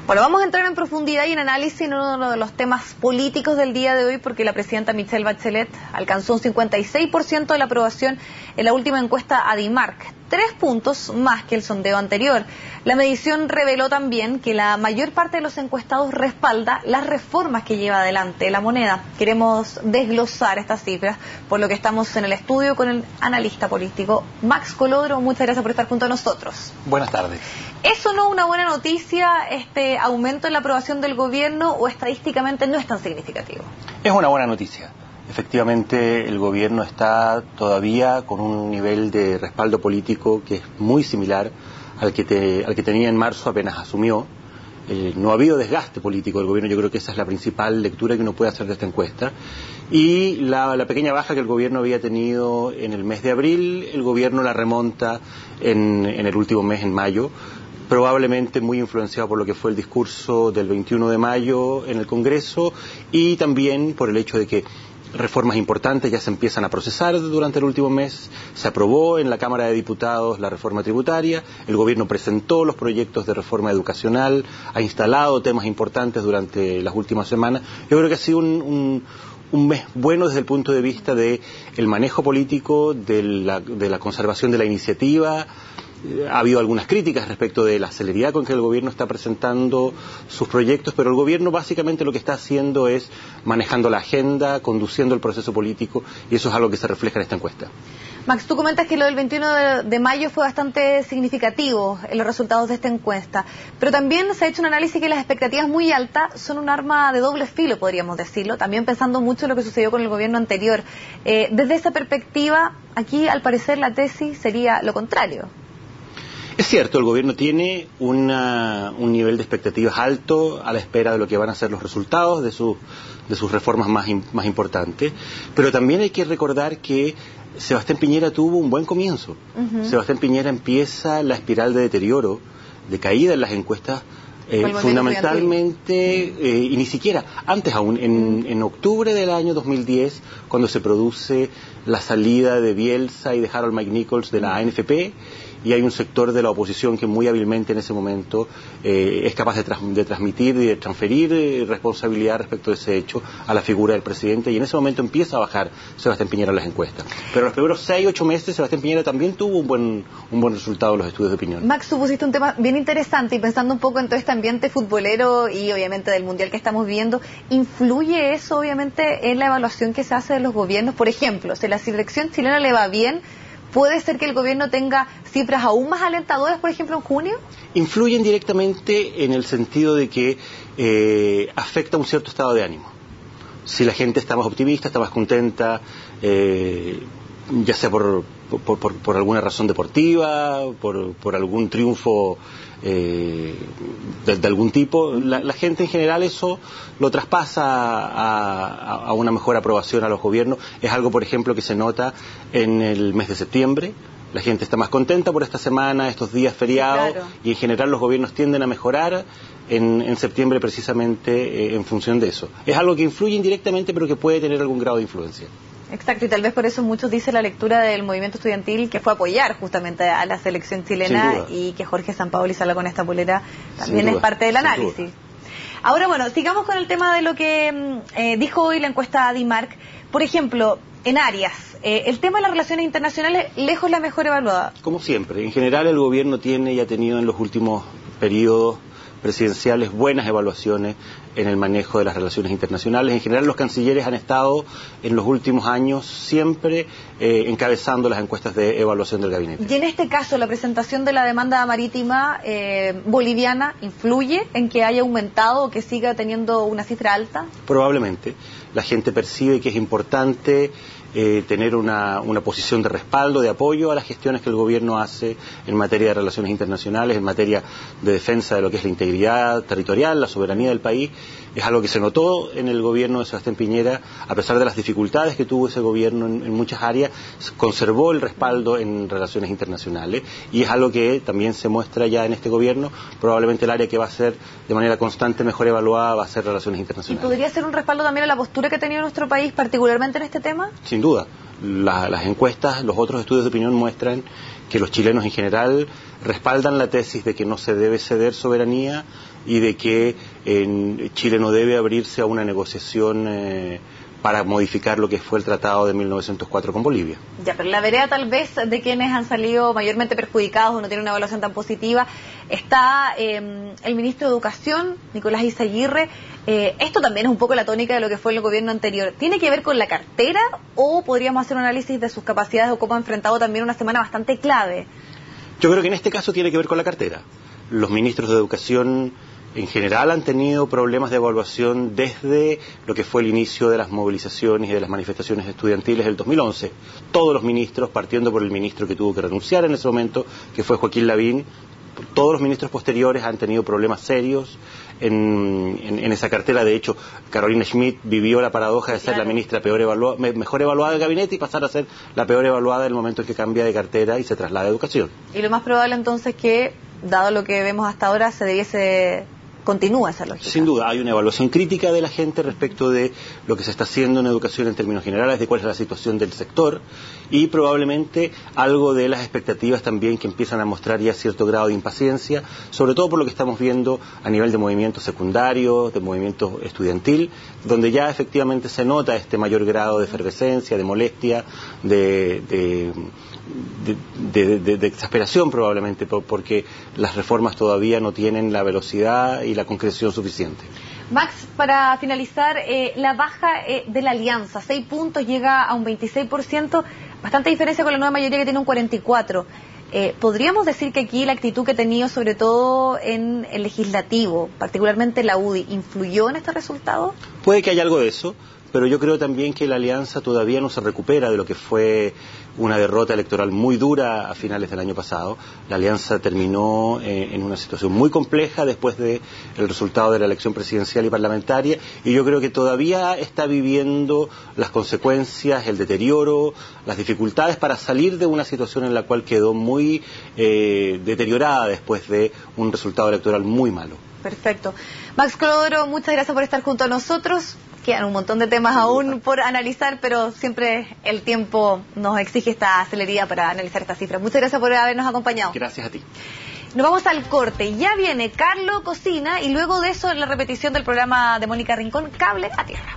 Bueno, vamos a entrar en profundidad y en análisis en uno de los temas políticos del día de hoy, porque la presidenta Michelle Bachelet alcanzó un 56% de la aprobación en la última encuesta Adimark, 3 puntos más que el sondeo anterior. La medición reveló también que la mayor parte de los encuestados respalda las reformas que lleva adelante la moneda. Queremos desglosar estas cifras, por lo que estamos en el estudio con el analista político Max Colodro. Muchas gracias por estar junto a nosotros. Buenas tardes. ¿Es o no una buena noticia este aumento en la aprobación del gobierno o estadísticamente no es tan significativo? Es una buena noticia. Efectivamente, el gobierno está todavía con un nivel de respaldo político que es muy similar al que tenía en marzo apenas asumió. No ha habido desgaste político del gobierno, yo creo que esa es la principal lectura que uno puede hacer de esta encuesta. Y la pequeña baja que el gobierno había tenido en el mes de abril, el gobierno la remonta en el último mes, en mayo, probablemente muy influenciado por lo que fue el discurso del 21 de mayo en el Congreso y también por el hecho de que reformas importantes ya se empiezan a procesar durante el último mes. Se aprobó en la Cámara de Diputados la reforma tributaria, el gobierno presentó los proyectos de reforma educacional, ha instalado temas importantes durante las últimas semanas. Yo creo que ha sido un mes bueno desde el punto de vista del manejo político, de la conservación de la iniciativa. Ha habido algunas críticas respecto de la celeridad con que el gobierno está presentando sus proyectos, pero el gobierno básicamente lo que está haciendo es manejando la agenda, conduciendo el proceso político, y eso es algo que se refleja en esta encuesta. Max, tú comentas que lo del 21 de mayo fue bastante significativo en los resultados de esta encuesta, pero también se ha hecho un análisis que las expectativas muy altas son un arma de doble filo, podríamos decirlo, también pensando mucho en lo que sucedió con el gobierno anterior. Desde esa perspectiva, aquí al parecer la tesis sería lo contrario. Es cierto, el gobierno tiene un nivel de expectativas alto a la espera de lo que van a ser los resultados de sus reformas más importantes, pero también hay que recordar que Sebastián Piñera tuvo un buen comienzo. Sebastián Piñera empieza la espiral de deterioro, de caída en las encuestas, fundamentalmente, y ni siquiera, antes aún, en octubre del año 2010, cuando se produce la salida de Bielsa y de Harold McNichols de la ANFP, y hay un sector de la oposición que muy hábilmente en ese momento es capaz de transmitir y de transferir responsabilidad respecto de ese hecho a la figura del presidente, y en ese momento empieza a bajar Sebastián Piñera en las encuestas. Pero los primeros 6-8 meses Sebastián Piñera también tuvo un buen resultado en los estudios de opinión. Max, tú pusiste un tema bien interesante y pensando un poco en todo este ambiente futbolero y obviamente del mundial que estamos viendo, ¿influye eso obviamente en la evaluación que se hace de los gobiernos? Por ejemplo, si la selección chilena le va bien, ¿puede ser que el gobierno tenga cifras aún más alentadoras, por ejemplo, en junio? Influyen directamente en el sentido de que afecta un cierto estado de ánimo. Si la gente está más optimista, está más contenta, ya sea por alguna razón deportiva, por algún triunfo de algún tipo, la gente en general eso lo traspasa a una mejor aprobación a los gobiernos. Es algo, por ejemplo, que se nota en el mes de septiembre. La gente está más contenta por esta semana, estos días feriados, claro. Y en general los gobiernos tienden a mejorar en septiembre precisamente en función de eso. Es algo que influye indirectamente, pero que puede tener algún grado de influencia. Exacto, y tal vez por eso muchos dicen la lectura del movimiento estudiantil que fue apoyar justamente a la selección chilena, y que Jorge Sampaoli salga con esta polera también es parte del análisis. Ahora, bueno, sigamos con el tema de lo que dijo hoy la encuesta Adimark. Por ejemplo, en Arias, el tema de las relaciones internacionales, lejos la mejor evaluada. Como siempre, en general el gobierno tiene y ha tenido en los últimos periodos presidenciales buenas evaluaciones en el manejo de las relaciones internacionales. En general los cancilleres han estado en los últimos años siempre encabezando las encuestas de evaluación del gabinete. Y en este caso, la presentación de la demanda marítima boliviana, ¿influye en que haya aumentado o que siga teniendo una cifra alta? Probablemente. La gente percibe que es importante tener una posición de respaldo, de apoyo a las gestiones que el gobierno hace en materia de relaciones internacionales, en materia de defensa de lo que es la integridad territorial, la soberanía del país. Es algo que se notó en el gobierno de Sebastián Piñera, a pesar de las dificultades que tuvo ese gobierno en muchas áreas, conservó el respaldo en relaciones internacionales, y es algo que también se muestra ya en este gobierno. Probablemente el área que va a ser de manera constante mejor evaluada va a ser relaciones internacionales. ¿Y podría ser un respaldo también a la postura que ha tenido nuestro país, particularmente en este tema? Sin duda. Las encuestas, los otros estudios de opinión muestran que los chilenos en general respaldan la tesis de que no se debe ceder soberanía y de que Chile no debe abrirse a una negociación para modificar lo que fue el tratado de 1904 con Bolivia. Ya, pero la vereda tal vez de quienes han salido mayormente perjudicados o no tienen una evaluación tan positiva, está el ministro de Educación, Nicolás Izaguirre. Esto también es un poco la tónica de lo que fue el gobierno anterior. ¿Tiene que ver con la cartera o podríamos hacer un análisis de sus capacidades o cómo ha enfrentado también una semana bastante clave? Yo creo que en este caso tiene que ver con la cartera. Los ministros de Educación en general han tenido problemas de evaluación desde lo que fue el inicio de las movilizaciones y de las manifestaciones estudiantiles del 2011. Todos los ministros, partiendo por el ministro que tuvo que renunciar en ese momento, que fue Joaquín Lavín, todos los ministros posteriores han tenido problemas serios en esa cartera. De hecho, Carolina Schmidt vivió la paradoja de ser la ministra mejor evaluada del gabinete y pasar a ser la peor evaluada en el momento en que cambia de cartera y se traslada a Educación. Y lo más probable entonces que, dado lo que vemos hasta ahora, continúa esa lógica. Sin duda, hay una evaluación crítica de la gente respecto de lo que se está haciendo en educación en términos generales, de cuál es la situación del sector y probablemente algo de las expectativas también que empiezan a mostrar ya cierto grado de impaciencia, sobre todo por lo que estamos viendo a nivel de movimientos secundarios, de movimiento estudiantil, donde ya efectivamente se nota este mayor grado de efervescencia, de molestia, de exasperación probablemente, porque las reformas todavía no tienen la velocidad y la concreción suficiente. Max, para finalizar, la baja de la alianza, 6 puntos, llega a un 26%, bastante diferencia con la nueva mayoría que tiene un 44%. ¿Podríamos decir que aquí la actitud que ha tenido, sobre todo en el legislativo, particularmente la UDI, influyó en este resultado? Puede que haya algo de eso, pero yo creo también que la alianza todavía no se recupera de lo que fue una derrota electoral muy dura a finales del año pasado. La alianza terminó en una situación muy compleja después del resultado de la elección presidencial y parlamentaria, y yo creo que todavía está viviendo las consecuencias, el deterioro, las dificultades para salir de una situación en la cual quedó muy deteriorada después de un resultado electoral muy malo. Perfecto. Max Clodoro, muchas gracias por estar junto a nosotros. Quedan un montón de temas aún por analizar, pero siempre el tiempo nos exige esta celeridad para analizar estas cifras. Muchas gracias por habernos acompañado. Gracias a ti. Nos vamos al corte. Ya viene Carlos Cocina y luego de eso la repetición del programa de Mónica Rincón, Cable a Tierra.